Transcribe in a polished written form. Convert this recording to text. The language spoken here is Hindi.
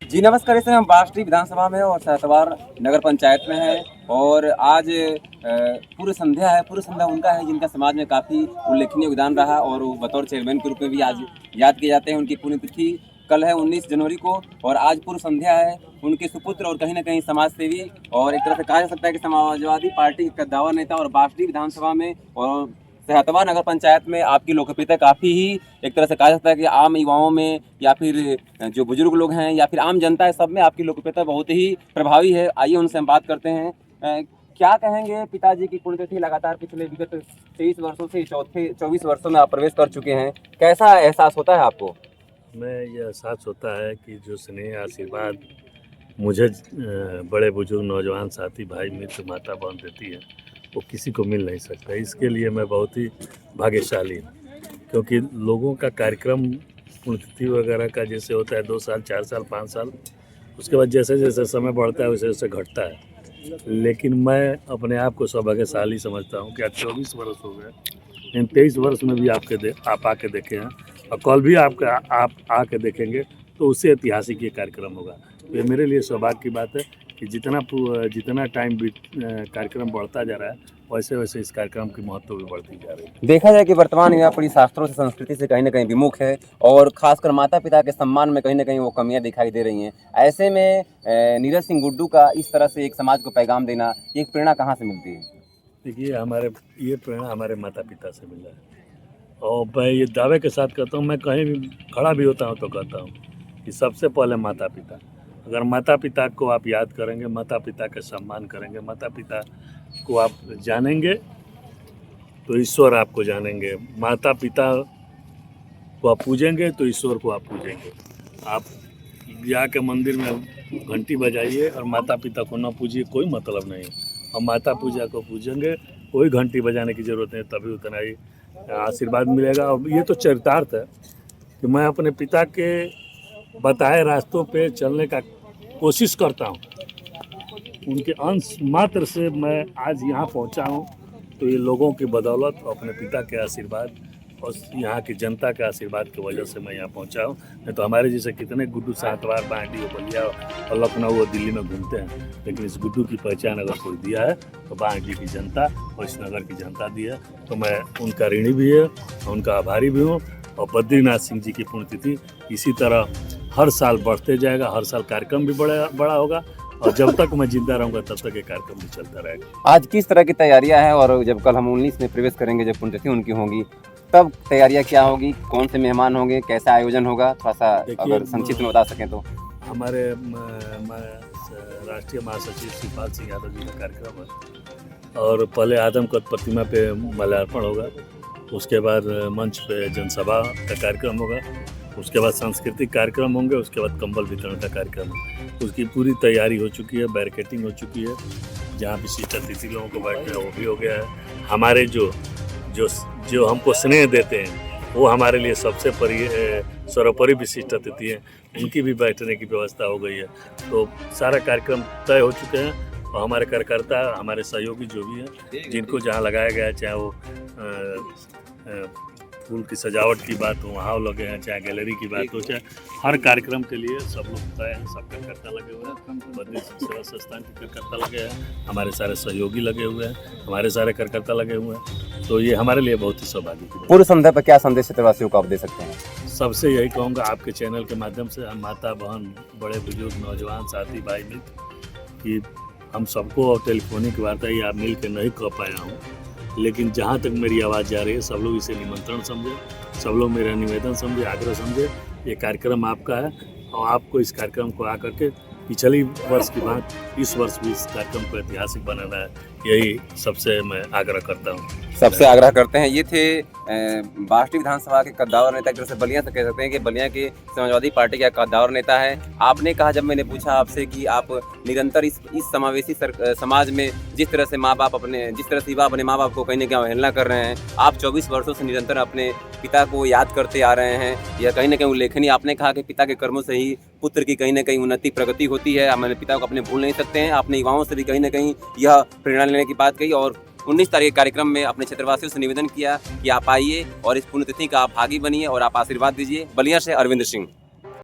जी नमस्कार। इस समय हम बास्टी विधानसभा में और सहतवार नगर पंचायत में हैं और आज पूर्व संध्या है। पूर्व संध्या उनका है जिनका समाज में काफ़ी उल्लेखनीय योगदान रहा और वो बतौर चेयरमैन के रूप में भी आज याद किए जाते हैं। उनकी पुण्यतिथि कल है 19 जनवरी को और आज पूर्व संध्या है। उनके सुपुत्र और कहीं ना कहीं समाज सेवी और एक तरह से कहा जा सकता है कि समाजवादी पार्टी का दावा नेता और बास्टी विधानसभा में और सहतवार नगर पंचायत में आपकी लोकप्रियता काफ़ी ही एक तरह से कहा जाता है कि आम युवाओं में या फिर जो बुजुर्ग लोग हैं या फिर आम जनता है, सब में आपकी लोकप्रियता बहुत ही प्रभावी है। आइए उनसे हम बात करते हैं। क्या कहेंगे, पिताजी की पुण्यतिथि लगातार पिछले विगत 23 वर्षों से 24 वर्षों में आप प्रवेश कर चुके हैं, कैसा एहसास होता है आपको? मैं ये एहसास होता है कि जो स्नेह आशीर्वाद मुझे बड़े बुजुर्ग नौजवान साथी भाई मित्र माता बहन देती है वो किसी को मिल नहीं सकता। इसके लिए मैं बहुत ही भाग्यशाली हूँ, क्योंकि लोगों का कार्यक्रम पुण्यतिथि वगैरह का जैसे होता है 2 साल 4 साल 5 साल, उसके बाद जैसे जैसे समय बढ़ता है वैसे वैसे घटता है। लेकिन मैं अपने आप को सौभाग्यशाली समझता हूँ कि आज 24 वर्ष हो गए, इन 23 वर्ष में भी आप आके देखे हैं और कल भी आप आके देखेंगे तो उससे ऐतिहासिक ये कार्यक्रम होगा। तो ये मेरे लिए सौभाग्य की बात है कि जितना टाइम कार्यक्रम बढ़ता जा रहा है वैसे वैसे इस कार्यक्रम की महत्व भी बढ़ती जा रही है। देखा जाए कि वर्तमान युवा पीढ़ी शास्त्रों से संस्कृति से कहीं ना कहीं विमुख है और खासकर माता पिता के सम्मान में कहीं ना कहीं वो कमियां दिखाई दे रही हैं। ऐसे में नीरज सिंह गुड्डू का इस तरह से एक समाज को पैगाम देना, ये एक प्रेरणा कहाँ से मिलती है? देखिए, ये प्रेरणा हमारे माता पिता से मिला है और मैं ये दावे के साथ कहता हूँ, मैं कहीं भी खड़ा भी होता हूँ तो कहता हूँ कि सबसे पहले माता पिता। अगर माता पिता को आप याद करेंगे, माता पिता का सम्मान करेंगे, माता पिता को आप जानेंगे तो ईश्वर आपको जानेंगे। माता पिता को आप पूजेंगे तो ईश्वर को आप पूजेंगे। आप जाके मंदिर में घंटी बजाइए और माता पिता को न पूजिए, कोई मतलब नहीं। और माता पूजा को पूजेंगे, कोई घंटी बजाने की ज़रूरत नहीं, तभी उतना ही आशीर्वाद मिलेगा। और ये तो चरितार्थ है कि मैं अपने पिता के बताए रास्तों पे चलने का कोशिश करता हूँ। उनके अंश मात्र से मैं आज यहाँ पहुँचा हूँ, तो ये लोगों की बदौलत अपने पिता के आशीर्वाद और यहाँ की जनता के आशीर्वाद की वजह से मैं यहाँ पहुँचा हूँ। नहीं तो हमारे जैसे कितने गुड्डू सहतवार बांटी बलिया और लखनऊ और दिल्ली में घूमते हैं, लेकिन इस गुड्डू की पहचान अगर कोई दिया है तो बांटी की जनता और इस नगर की जनता दी है। तो मैं उनका ऋणी भी है, उनका आभारी भी हूँ। और बद्रीनाथ सिंह जी की पुण्यतिथि इसी तरह हर साल बढ़ते जाएगा, हर साल कार्यक्रम भी बड़ा होगा और जब तक मैं जिंदा रहूँगा तब तक ये कार्यक्रम भी चलता रहेगा। आज किस तरह की तैयारियां हैं और जब कल हम 19 में प्रवेश करेंगे, जब पुण्यतिथि उनकी होगी, तब तैयारियां क्या होगी, कौन से मेहमान होंगे, कैसा आयोजन होगा, थोड़ा सा अगर संक्षिप्त में बता सकें तो? हमारे राष्ट्रीय महासचिव शिवपाल सिंह यादव जी का कार्यक्रम है और पहले आदमकद प्रतिमा पे माल्यार्पण होगा, उसके बाद मंच पे जनसभा का कार्यक्रम होगा, उसके बाद सांस्कृतिक कार्यक्रम होंगे, उसके बाद कंबल वितरण का कार्यक्रम है। उसकी पूरी तैयारी हो चुकी है, बैरिकेटिंग हो चुकी है, जहाँ विशिष्ट अतिथि लोगों को बैठना है वो भी हो गया है। हमारे जो हमको स्नेह देते हैं वो हमारे लिए सबसे सर्वोपरि विशिष्ट अतिथि हैं, उनकी भी बैठने की व्यवस्था हो गई है। तो सारा कार्यक्रम तय हो चुके हैं और हमारे कार्यकर्ता, हमारे सहयोगी जो भी हैं, जिनको जहाँ लगाया गया है, चाहे वो फूल की सजावट की बात हो वहाँ लगे हैं, चाहे गैलरी की बात हो, चाहे हर कार्यक्रम के लिए सब लोग तय हैं, सब कार्यकर्ता लगे हुए हैं। बद्री सेवा संस्थान के कार्यकर्ता लगे हैं, हमारे सारे सहयोगी लगे हुए हैं, हमारे सारे कार्यकर्ता लगे हुए हैं। तो ये हमारे लिए बहुत ही सौभाग्य की बात है। पूर्व संध्या पर क्या संदेश क्षेत्रवासियों को आप दे सकते हैं? सबसे यही कहूँगा आपके चैनल के माध्यम से, हम माता बहन बड़े बुजुर्ग नौजवान साथी भाई मित्र, कि हम सबको और टेलीफोनिक वार्ता या मिल के नहीं कह पाया हूँ, लेकिन जहाँ तक मेरी आवाज़ जा रही है सब लोग इसे निमंत्रण समझे, सब लोग मेरा निवेदन समझे, आग्रह समझे। ये कार्यक्रम आपका है और आपको इस कार्यक्रम को आकर के पिछली वर्ष की बात इस वर्ष भी इस कार्यक्रम को ऐतिहासिक बनाना है, यही सबसे मैं आग्रह करता हूँ। सबसे आग्रह करते हैं। ये थे बास्टी विधानसभा के कद्दावर नेता, एक तरह से बलिया से कह सकते हैं कि बलिया के समाजवादी पार्टी का कद्दावर नेता है। आपने कहा, जब मैंने पूछा आपसे कि आप निरंतर इस समावेशी समाज में जिस तरह से युवा अपने माँ बाप को कहीं ना कहीं अवहेलना कर रहे हैं, आप 24 वर्षों से निरंतर अपने पिता को याद करते आ रहे हैं, यह कहीं ना कहीं उल्लेखनीय। आपने कहा कि पिता के कर्मों से ही पुत्र की कहीं ना कहीं उन्नति प्रगति होती है। हमारे पिता को अपने भूल नहीं सकते हैं। आपने युवाओं से भी कहीं ना कहीं यह प्रेरणा लेने की बात कही और 19 तारीख के कार्यक्रम में अपने क्षेत्रवासियों से निवेदन किया कि आप आइए और इस पुण्यतिथि का आप भागी बनिए और आप आशीर्वाद दीजिए। बलिया से अरविंद सिंह।